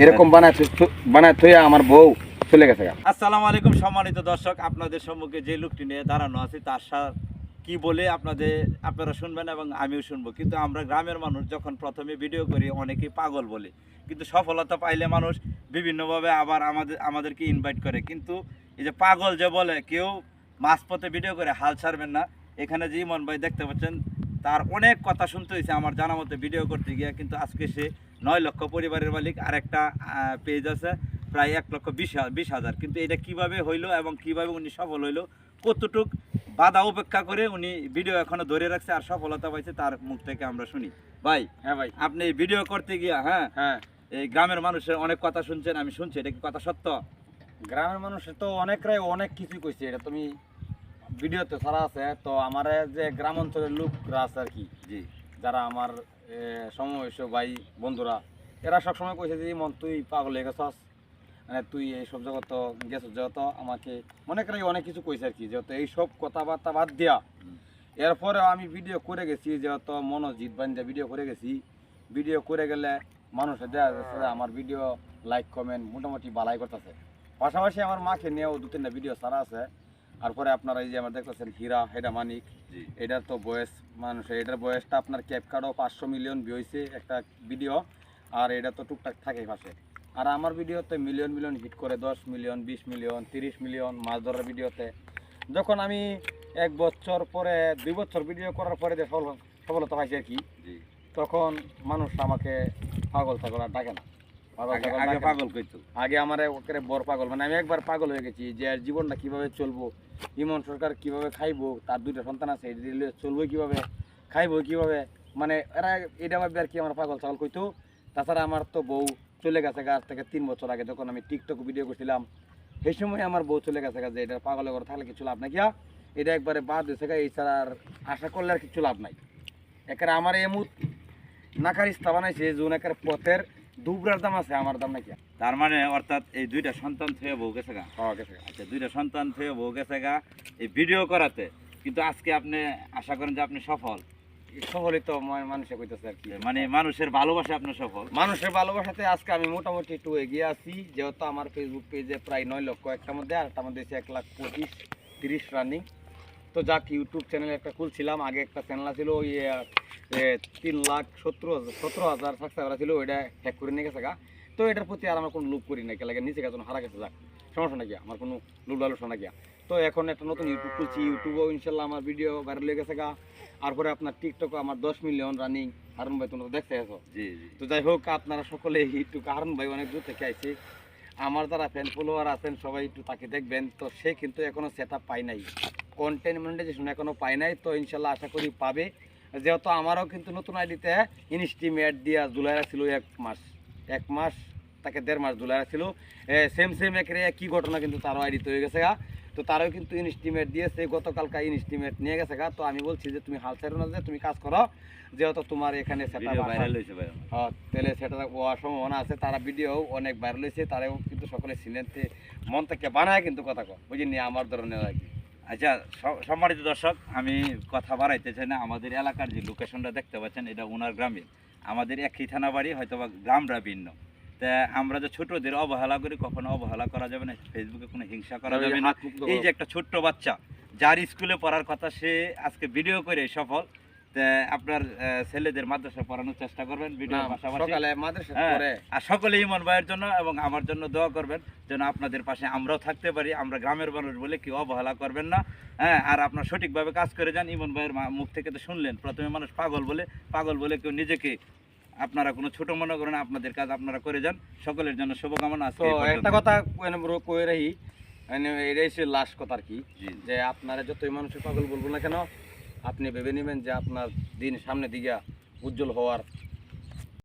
এরকম বানায় থইয়া আমার বউ চলে গেছে। আসসালামু আলাইকুম সম্মানিত দর্শক, আপনাদের সম্মুখে যে লোকটি নিয়ে দাঁড়ানো আছে তার কি বলে আপনারা শুনবেন এবং আমিও শুনবো। কিন্তু আমরা গ্রামের মানুষ যখন প্রথমে ভিডিও করি অনেকেই পাগল বলে, কিন্তু সফলতা পাইলে মানুষ বিভিন্নভাবে আবার আমাদেরকে ইনভাইট করে। কিন্তু এই যে পাগল যে বলে কেউ মাঝপথে ভিডিও করে হাল ছাড়বেন না। এখানে যে ইমন ভাই দেখতে পাচ্ছেন, তার অনেক কথা শুনতে হয়েছে আমার জানা মতে ভিডিও করতে গিয়ে। কিন্তু আজকে সে 9 লক্ষ পরিবারের মালিক, আর একটা পেজ আছে প্রায় 1,20,000। কিন্তু এটা কিভাবে হইলো এবং কিভাবে উনি সফল হইলো, কতটুক বাধা উপেক্ষা করে উনি ভিডিও এখনো ধরে রাখছে আর সফলতা পাইছে, তার মুখ থেকে আমরা শুনি। ভাই, হ্যাঁ ভাই, আপনি ভিডিও করতে গিয়া হ্যাঁ এই গ্রামের মানুষের অনেক কথা শুনছেন, আমি শুনছি, এটা কি কথা সত্য? গ্রামের মানুষের তো অনেকরাই অনেক কিছু কইছে, এটা তুমি ভিডিওতে ছাড়া আছে। তো আমার যে গ্রাম অঞ্চলের লোকরা আছে আর কি, জি, যারা আমার সমবয়স্ক ভাই বন্ধুরা, এরা সবসময় কইছে যে মন তুই পাগল হয়ে গেছস, মানে তুই এইসব জগৎ গেছস, যেহেতু আমাকে অনেকরাই অনেক কিছু কইছে আর কি। যেহেতু এইসব কথাবার্তা বাদ দিয়া এরপরে আমি ভিডিও করে গেছি, যেহেতু মনোজিৎ বান্ধে ভিডিও করে গেছি। ভিডিও করে গেলে মানুষের দেখা যাচ্ছে যে আমার ভিডিও লাইক কমেন্ট মোটামুটি বালাই করতেছে। পাশাপাশি আমার মাকে নিয়েও 2-3টা ভিডিও ছাড়া আছে। তারপরে আপনারা এই যে আমার দেখতেছেন হীরা, এটা মানিক, এটার তো বয়স মানুষের, এটার বয়সটা আপনার ক্যাপকার্ডও 500 মিলিয়ন ভিউ হয়েছে একটা ভিডিও, আর এটা তো টুকটাক থাকেই পাশে। আর আমার ভিডিওতে মিলিয়ন মিলিয়ন হিট করে, 10 মিলিয়ন, 20 মিলিয়ন, 30 মিলিয়ন মাছ ধরার ভিডিওতে। যখন আমি 1 বছর পরে 2 বছর ভিডিও করার পরে যে সফলতা পাইছি আর কি, তখন মানুষ আমাকে পাগল ছাগল আর ডাকে না। পাগল কইতো আগে আমার ওকে বড় পাগল, মানে আমি একবার পাগল হয়ে গেছি যে আর জীবনটা কিভাবে চলবো, ইমন সরকার কিভাবে খাইবো, তার 2টা সন্তান আছে, চলবো কিভাবে, খাইবো কিভাবে, মানে এরা এটা ভাবে আর কি আমার পাগল ছাগল কইতো। তাছাড়া আমার তো বউ চলে গেছে গাছ থেকে 3 বছর আগে, যখন আমি টিকটক ভিডিও করছিলাম সেই সময় আমার বউ চলে গেছে যে এটা পাগলের ঘরে থাকলে কিছু লাভ নাই কিয়া, এটা একবারে বাদ হয়েছে গা, এই ছাড়া আর আশা করলে আর কিছু লাভ নাই। একেবারে আমার এমুত নাকার ইস্তা বানাইছে যে একের পথের দুবরার দাম আছে, আমার দাম নাকি। তার মানে অর্থাৎ এই 2টা সন্তান থেকে বউ গেছে গা। গেছে। আচ্ছা, 2টা সন্তান থেকে বউ গেছে গা এই ভিডিও করাতে। কিন্তু আজকে আপনি আশা করেন যে আপনি সফল? সফলই তো মানুষে কইতেছে আর কি, মানে মানুষের ভালোবাসা আপনি সফল? মানুষের ভালোবাসাতে আজকে আমি মোটামুটি একটু এগিয়ে আছি। যেহেতু আমার ফেসবুক পেজে প্রায় 9 লক্ষ, একটার মধ্যে আর একটার মধ্যে 1,25,30 রানিং। তো যাক, ইউটিউব চ্যানেল একটা খুলছিলাম, আগে একটা চ্যানেল ছিল ওই 3,17,000 সাবস্ক্রাইবার ছিল, ওইটা হ্যাক করে নিয়ে গেছে গা। তো এটার প্রতি আর আমার কোনো লোভ করি না, লাগে নিচে গেছে হারা গেছে, যাক সমস্যা না গিয়া, আমার কোনো লোভ লালসা না গিয়া। তো এখন একটা নতুন ইউটিউব খুলছি, ইউটিউবেও ইনশাল্লাহ আমার ভিডিও ভাইরাল হয়ে গেছে গা। তারপরে আপনার টিকটকে আমার 10 মিলিয়ন রানিং। হারুন ভাই তোমরা দেখতে আছো? জি জি। তো যাই হোক, আপনারা সকলে একটু, হারুন ভাই অনেক দূর থেকে আইছে, আমার যারা ফ্যান ফলোয়ার আছেন সবাই একটু তাকে দেখবেন। তো সে কিন্তু এখনো সেট আপ পায় নাই, কন্টেন্ট মনিটাইজেশন এখনো পায় নাই। তো ইনশাল্লাহ আশা করি পাবে। যেহেতু আমারও কিন্তু নতুন আইডিতে ইনস্টিমেট দিয়া জুলাই রাখছিল 1 মাস তাকে 1.5 মাস জুলাই রাখছিল, সেম একই ঘটনা, কিন্তু তারও আইডি হয়ে গেছে গা। তো তারও কিন্তু ইনস্টিমেট দিয়েছে, গতকালকে ইনস্টিমেট নিয়ে গেছে গা। তো আমি বলছি যে তুমি হাল ছেড়ো না, যে তুমি কাজ করো, যেহেতু তোমার এখানে সেটআপ ভাইরাল হইছে ভাই। হ্যাঁ, তাহলে সেটআপ হওয়ার সম্ভাবনা আছে। তারা ভিডিও অনেক ভাইরাল হয়েছে, তারাও কিন্তু সকলে সিনেতে মন থেকে বানায় কিন্তু কথা কয়, বুঝিনি আমার ধরনের আর কি। আচ্ছা, সম্মানিত দর্শক, আমি কথা বাড়াইতে চাই না। আমাদের এলাকার যে লোকেশনটা দেখতে পাচ্ছেন, এটা ওনার গ্রামে। আমাদের একই থানা বাড়ি, হয়তো বা গ্রামরা ভিন্ন। তা আমরা যে ছোটদের অবহেলা করি, কখনো অবহেলা করা যাবে না, ফেসবুকে কোনো হিংসা করা যাবে না। এই যে একটা ছোট্ট বাচ্চা যার স্কুলে পড়ার কথা, সে আজকে ভিডিও করে সফল। আপনার ছেলেদের মাদ্রাসা পড়ানোর চেষ্টা করবেন ভিডিওর পাশাপাশি, আর সকলে ইমন ভাইয়ের জন্য এবং আমার জন্য দোয়া করবেন, যেন আপনাদের পাশে আমরাও থাকতে পারি। আমরা গ্রামের মানুষ বলে কেউ অবহেলা করবেন না, আর আপনার সঠিকভাবে কাজ করে যান। ইমন ভাইয়ের মুখ থেকে তো শুনলেন, প্রথমে মানুষ পাগল বলে কেউ নিজেকে আপনারা কোনো ছোট মনে করেন, আপনাদের কাজ আপনারা করে যান। সকলের জন্য শুভকামনা আছে। একটা কথা কয়ে রাখি, এটাই সে লাস্ট কথা আর কি, যে আপনারা যতই মানুষের পাগল বলবো না কেন, আপনি ভেবে নেবেন যে আপনার দিন সামনে দিকে উজ্জ্বল হওয়ার